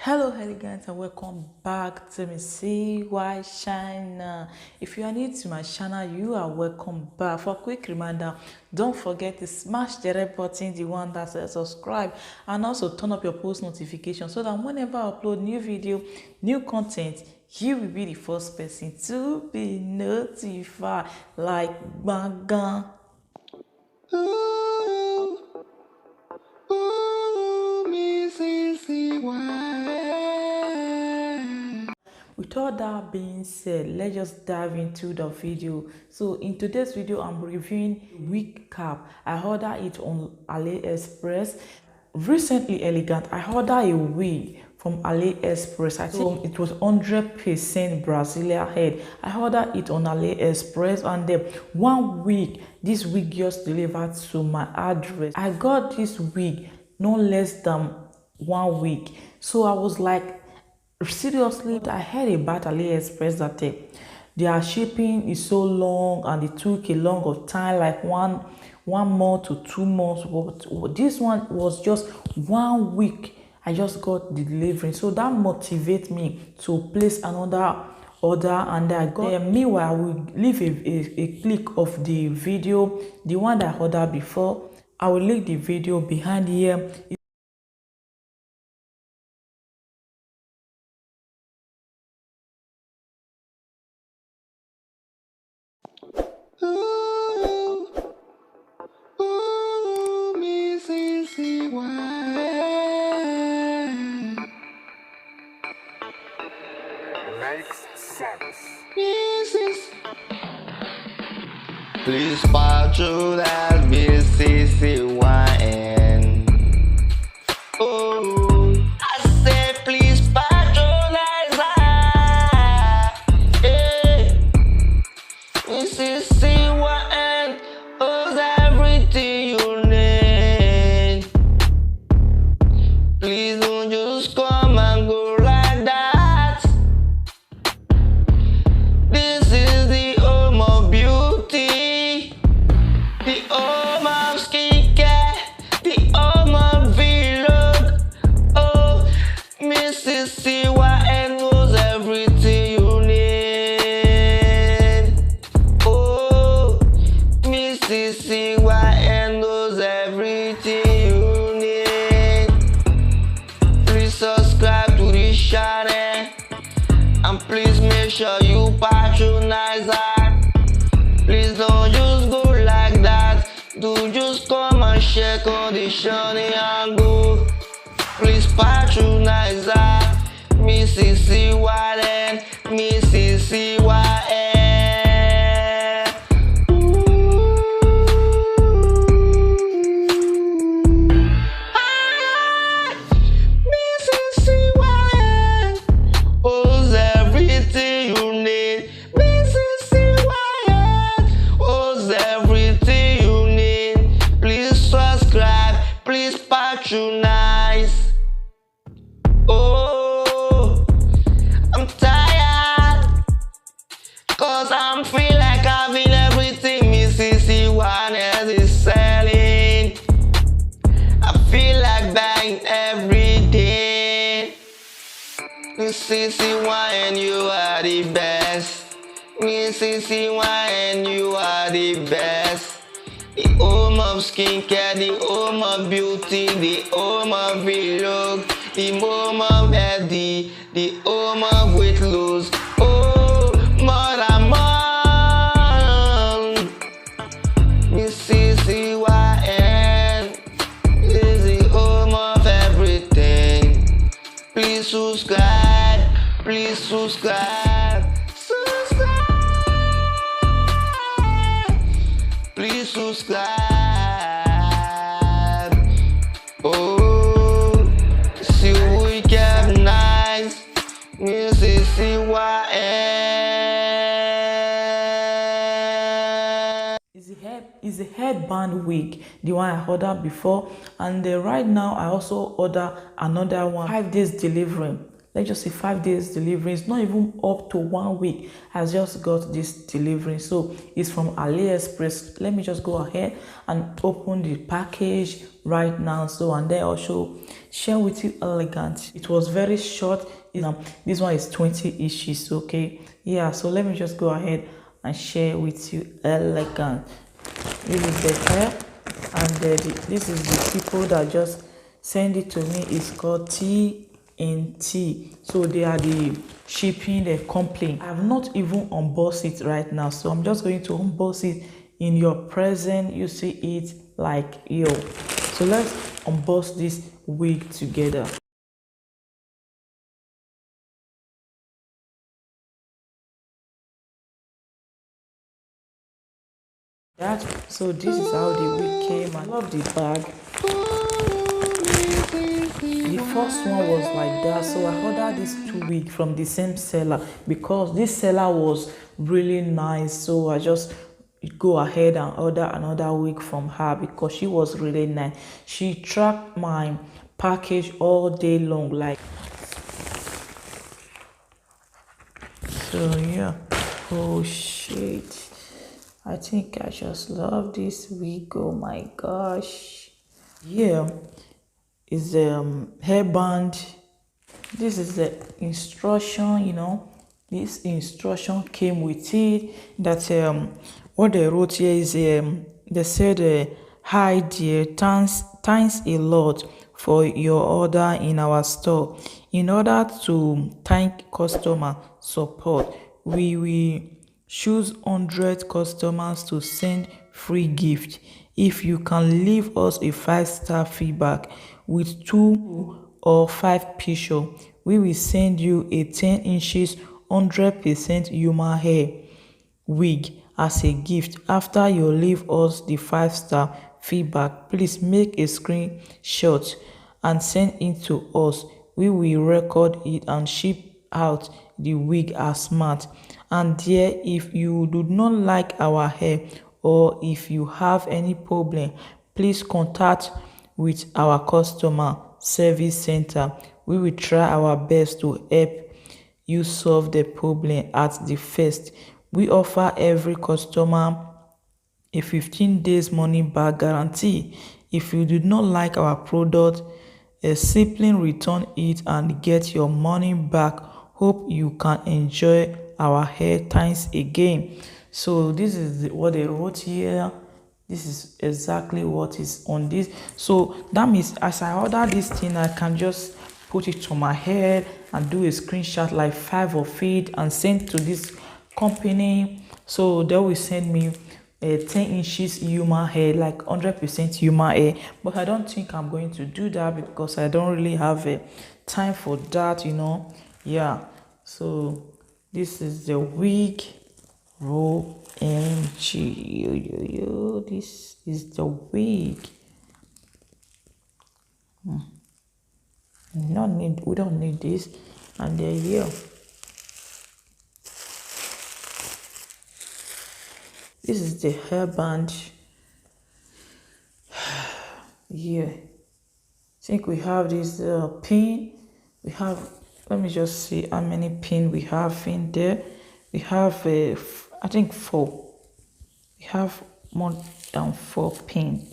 Hello elegance and welcome back to me CY channel. If you are new to my channel, you are welcome back. For a quick reminder, don't forget to smash the red button, the one that says subscribe, and also turn up your post notification so that whenever I upload new video, new content, you will be the first person to be notified. Like bang. With all that being said, let's just dive into the video. So in today's video, I'm reviewing wig cap. I ordered it on Aliexpress. Recently, elegant, I ordered a wig from Aliexpress. I think it was 100% Brazilian head. I ordered it on Aliexpress, and then 1 week, this wig just delivered to my address. I got this wig no less than 1 week. So I was like, seriously, I heard about Aliexpress that their shipping is so long and it took a long of time, like one month to 2 months. But this one was just 1 week. I just got the delivery, so that motivates me to place another order, and I got. Meanwhile, I will leave a click of the video, the one that I ordered before. I will link the video behind here. Please patronize BCCYN. Oh, I said please patronize her. Yeah. BCCYN owes everything you need. Please don't just come and go like that. This is the home of beauty, the home of skincare, the home of vlog. Oh, Mrs. CYN knows everything you need. Oh, Mrs. CYN knows everything you need. Please subscribe to this channel, and please make sure you patronize her. Please don't just go like that. Do just come and share condition and go. Please patronize her. Mrs. CYN, Mrs. CYN. Mrs. CYN owes everything you need. Mrs. CYN owes everything you need. Please subscribe, please patronize. Oh, I'm tired, cause I'm feel like having everything Mrs. CYN is selling. I feel like buying every day. Mrs. CYN, you are the best. Mrs. CYN, you are the best. The home of skincare, the home of beauty, the home of vlog, the home of healthy, the home of weight loss. Oh, more than more. Mrs. CYN is the home of everything. Please subscribe, please subscribe, please subscribe. Oh, see we get nice, Mrs. CYN. It's a headband wig, the one I ordered before, and right now I also order another one. 5 days delivery. let's just say 5 days delivery. It's not even up to 1 week. I just got this delivery. So it's from Aliexpress. Let me just go ahead and open the package right now. So, and then also share with you elegant. It was very short. This one is 20 inches. Okay, yeah. So let me just go ahead and share with you elegant. This is the hair, and this is the people that just send it to me. It's called TNT. So they are the shipping the company. I have not even unboxed it right now, so I'm just going to unbox it in your present. You see it like yo. So let's unbox this wig together. So this is how the wig came. I love the bag. The first one was like that, so I ordered this 2 weeks from the same seller because this seller was really nice. So I just go ahead and order another wig from her because she was really nice. She tracked my package all day long, like. So yeah, oh shit, I think I just love this wig. Oh my gosh, yeah. Is hairband. This is the instruction, this instruction came with it. That what they wrote here is they said hi dear, thanks a lot for your order in our store. In order to thank customer support, we will choose 100 customers to send free gift. If you can leave us a 5-star feedback with 2 or 5 picture, we will send you a 10 inches 100% human hair wig as a gift. After you leave us the 5-star feedback, please make a screenshot and send it to us. We will record it and ship out the wig as smart. And dear, if you do not like our hair or if you have any problem, please contact with our customer service center. We will try our best to help you solve the problem at the first. We offer every customer a 15 days money back guarantee. If you do not like our product, simply return it and get your money back. Hope you can enjoy our hair. Thanks again. So this is what they wrote here. This is exactly what is on this. So that means as I order this thing, I can just put it to my head and do a screenshot like 5 of it and send to this company. So they will send me a 10 inches human hair, like 100% human hair. But I don't think I'm going to do that because I don't really have a time for that, yeah. So this is the wig. OMG, this is the wig. We don't need this. And they're here. This is the hairband. Yeah, I think we have this pin. We have, let me just see how many pin we have in there. We have I think 4. We have more than 4 pin.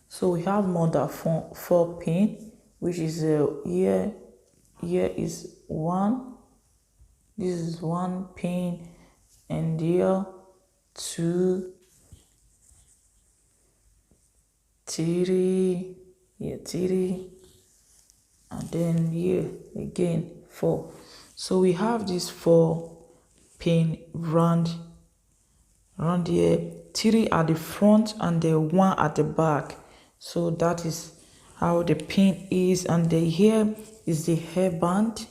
So we have more than 4 pin, which is here is 1. This is 1 pin, and here 2, 3, here 3, and then here again 4. So we have this 4 pin round here, 3 at the front and the 1 at the back. So that is how the pin is, and the here is the hairband.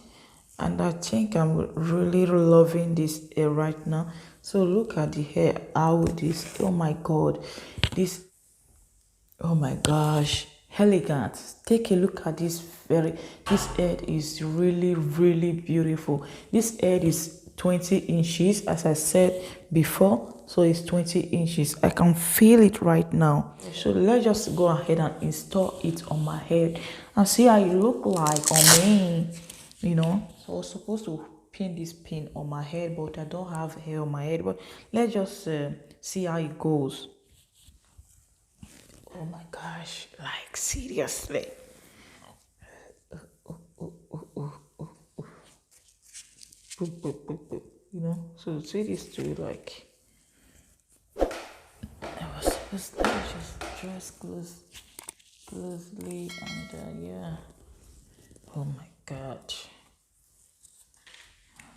And I think I'm really loving this hair right now. So look at the hair, how this, oh my god, this, oh my gosh, elegant. Take a look at this this head is really beautiful. This head is 20 inches, as I said before. So it's 20 inches. I can feel it right now. So let's just go ahead and install it on my head and see how it look like on me. So I was supposed to pin this pin on my head, but I don't have hair on my head. But let's just see how it goes. Oh my gosh, like seriously. Boop, boop, boop, boop. So see this too, like I was supposed to just dress closely, and yeah. Oh my god.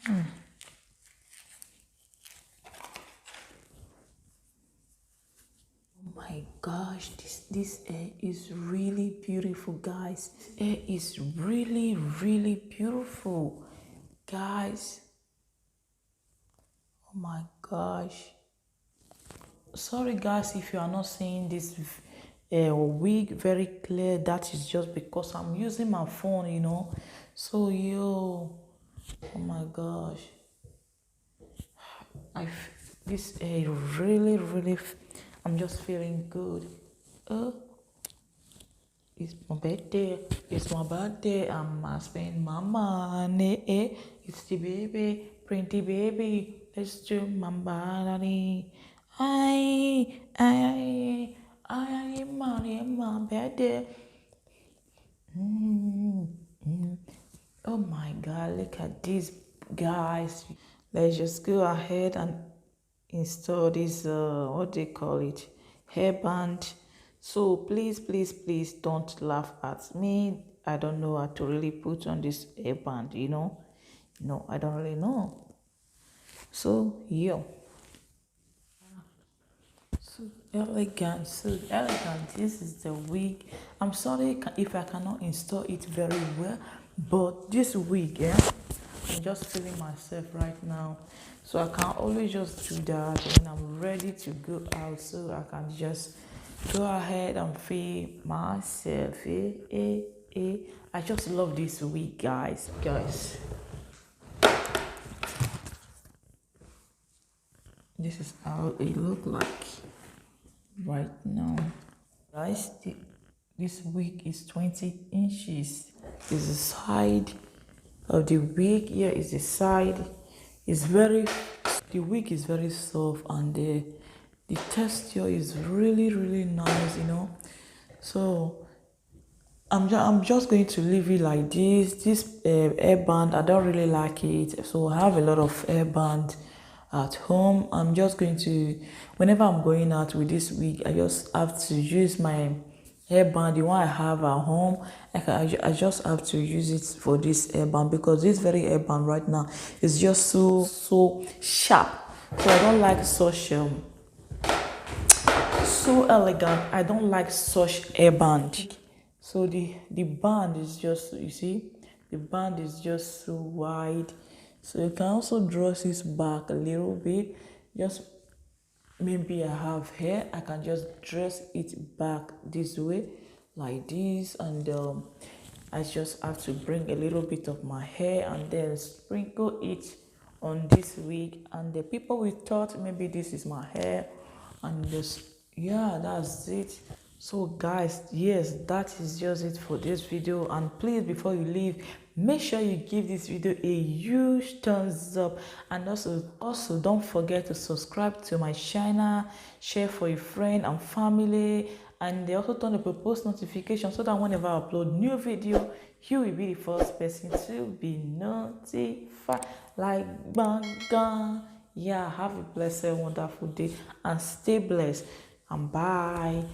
Oh my gosh, this hair is really beautiful, guys. Hair is really beautiful, guys. Oh my gosh. Sorry, guys, if you are not seeing this wig very clear. That is just because I'm using my phone. So oh my gosh, this really. I'm just feeling good. Oh. It's my birthday. It's my birthday. I'm spending my money. It's the baby, pretty baby. Let's do my body. I money in my birthday. Oh my God! Look at these guys. Let's just go ahead and install this what they call it, hairband. So please don't laugh at me. I don't know how to really put on this hairband. No, I don't really know. So yeah, so elegant, this is the wig. I'm sorry if I cannot install it very well, but this wig, yeah, I'm just feeling myself right now. So I can always just do that when I'm ready to go out, so I can just go ahead and feel myself. I just love this wig, guys. This is how it look like right now, guys. This wig is 20 inches. This is the side of the wig. Here is the side. It's very the wig is very soft, and the texture is really nice. So I'm just going to leave it like this hairband, I don't really like it, so I have a lot of hairband at home. I'm just going to, whenever I'm going out with this wig, I just have to use my hairband, the one I have at home. I just have to use it for this hairband, because this very hairband right now is just so sharp. So I don't like such so elegant. I don't like such hairband. So the band is just, you see, the band is just so wide. So you can also draw this back a little bit. Just maybe I have hair, I can just dress it back this way, like this, and I just have to bring a little bit of my hair and then sprinkle it on this wig, and the people will thought maybe this is my hair, and just, yeah, that's it. So guys, yes, that is just it for this video, and please, before you leave, make sure you give this video a huge thumbs up, and also don't forget to subscribe to my channel, share for a friend and family, and they also turn the post notification, so that whenever I upload new video, you will be the first person to be notified. Like bang. Yeah, have a blessed, wonderful day, and stay blessed, and bye.